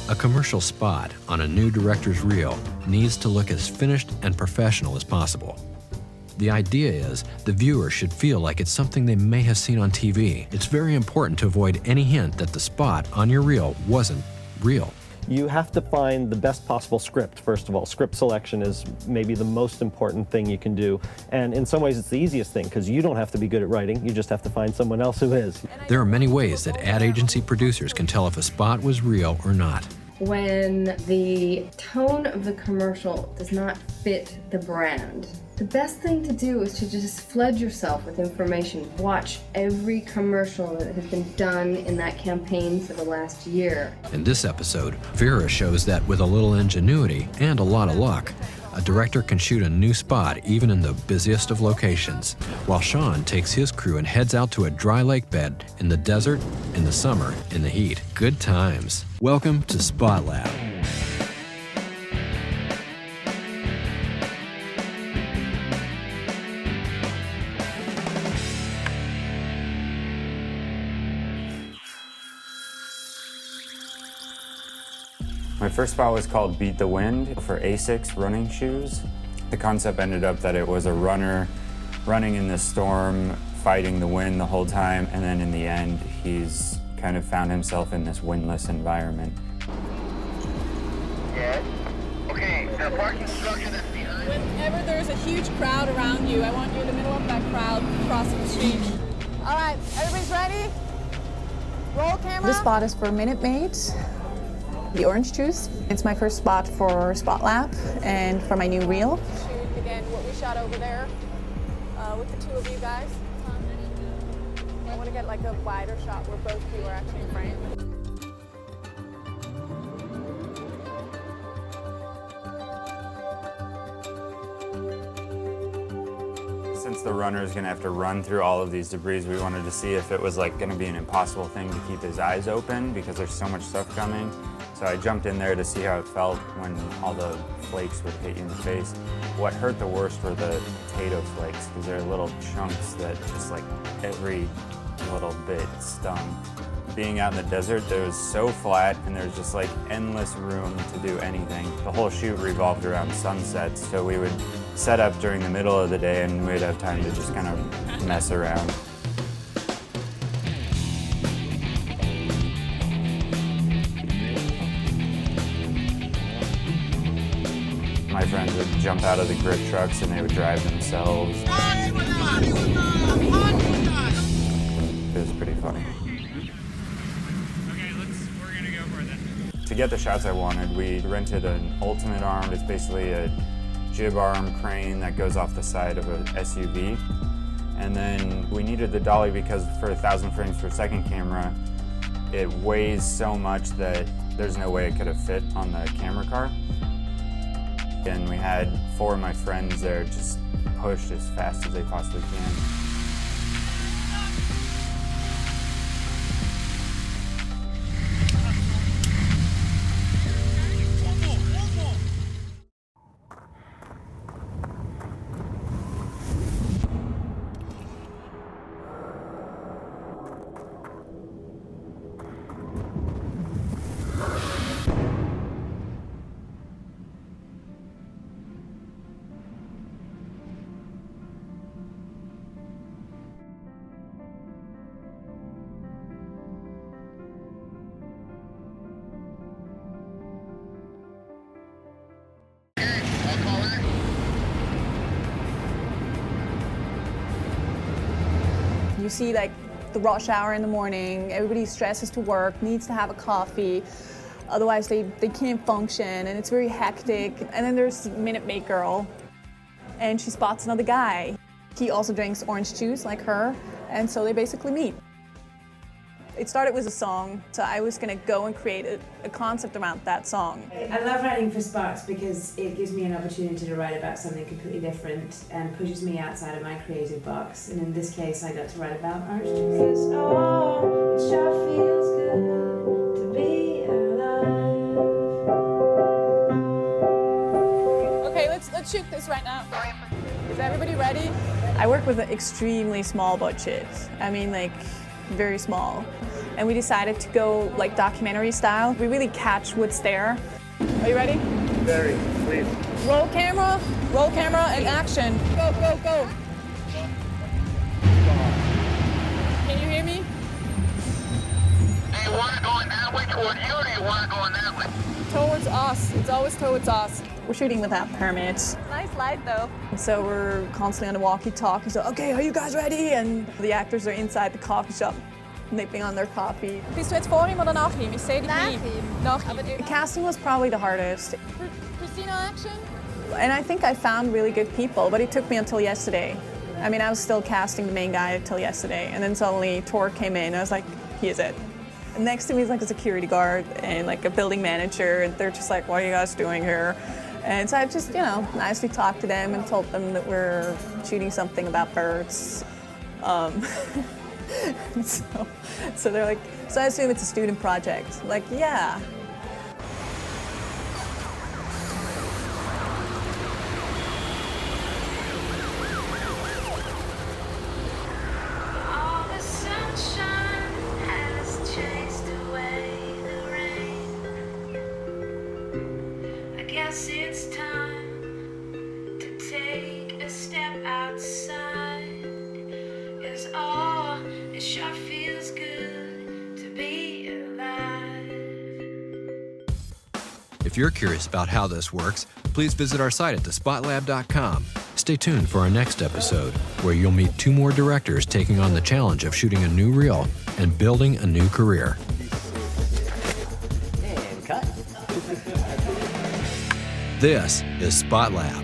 A commercial spot on a new director's reel needs to look as finished and professional as possible. The idea is the viewer should feel like it's something they may have seen on TV. It's very important to avoid any hint that the spot on your reel wasn't real. You have to find the best possible script, first of all. Script selection is maybe the most important thing you can do. And in some ways, it's the easiest thing, because you don't have to be good at writing. You just have to find someone else who is. There are many ways that ad agency producers can tell if a spot was real or not. When the tone of the commercial does not fit the brand, the best thing to do is to just flood yourself with information. Watch every commercial that has been done in that campaign for the last year. In this episode, Vera shows that with a little ingenuity and a lot of luck, a director can shoot a new spot even in the busiest of locations, while Sean takes his crew and heads out to a dry lake bed in the desert, in the summer, in the heat. Good times. Welcome to SpotLab. My first spot was called Beat the Wind for Asics running shoes. The concept ended up that it was a runner running in the storm, fighting the wind the whole time, and then in the end, he's kind of found himself in this windless environment. Yes. Okay, the parking structure that's behind. Whenever there's a huge crowd around you, I want you in the middle of that crowd crossing the street. All right, everybody's ready? Roll camera. This spot is for Minute Maid. The orange juice. It's my first spot for SpotLab and for my new reel. Shoot again what we shot over there with the two of you guys. I want to get like a wider shot where both of you are actually in frame. Since the runner is going to have to run through all of these debris, we wanted to see if it was like going to be an impossible thing to keep his eyes open because there's so much stuff coming. So I jumped in there to see how it felt when all the flakes would hit you in the face. What hurt the worst were the potato flakes, because they're little chunks that just like every little bit stung. Being out in the desert, it was so flat and there's just like endless room to do anything. The whole shoot revolved around sunsets, so we would set up during the middle of the day and we'd have time to just kind of mess around. My friends would jump out of the grip trucks and they would drive themselves. It was pretty funny. Okay, we're gonna go for it then. To get the shots I wanted, we rented an ultimate arm. It's basically a jib arm crane that goes off the side of an SUV. And then we needed the dolly because for 1,000 frames per second camera, it weighs so much that there's no way it could have fit on the camera car. And we had 4 of my friends there just pushed as fast as they possibly can. You see like the rush hour in the morning, everybody stresses to work, needs to have a coffee, otherwise they can't function and it's very hectic. And then there's Minute Maid girl and she spots another guy. He also drinks orange juice like her, and so they basically meet. It started with a song, so I was going to go and create a concept around that song. I love writing for Sparks because it gives me an opportunity to write about something completely different and pushes me outside of my creative box. And in this case, I got to write about orange juice. 'Cause, oh, it sure feels good to be alive. Okay, let's shoot this right now. Is everybody ready? I work with an extremely small budget. I mean, like, very small. and we decided to go like documentary style. We really catch what's there. Are you ready? Very, please. Roll camera, and action. Go, go, go. Can you hear me? Do you want it going that way toward you, or do you want it going that way? Towards us. It's always towards us. We're shooting without permits. Nice light though. So we're constantly on the walkie-talkie. So, okay, are you guys ready? And the actors are inside the coffee shop, nipping on their coffee. Bist du jetzt vor ihm oder nach ihm? Ich sehe dich nie. Nach ihm. The casting was probably the hardest. Christina, action. And I think I found really good people, but it took me until yesterday. I mean, I was still casting the main guy until yesterday, and then suddenly Tor came in, and I was like, he is it. And next to me is like a security guard and like a building manager, and they're just like, what are you guys doing here? And so I just, you know, nicely talked to them and told them that we're shooting something about birds. So they're like, so I assume it's a student project. I'm like, yeah. All the sunshine has chased away the rain. I guess it's time to take a step outside. 'Cause oh, it sure feels good to be alive. If you're curious about how this works, please visit our site at thespotlab.com. Stay tuned for our next episode, where you'll meet 2 more directors taking on the challenge of shooting a new reel and building a new career. And cut. This is SpotLab.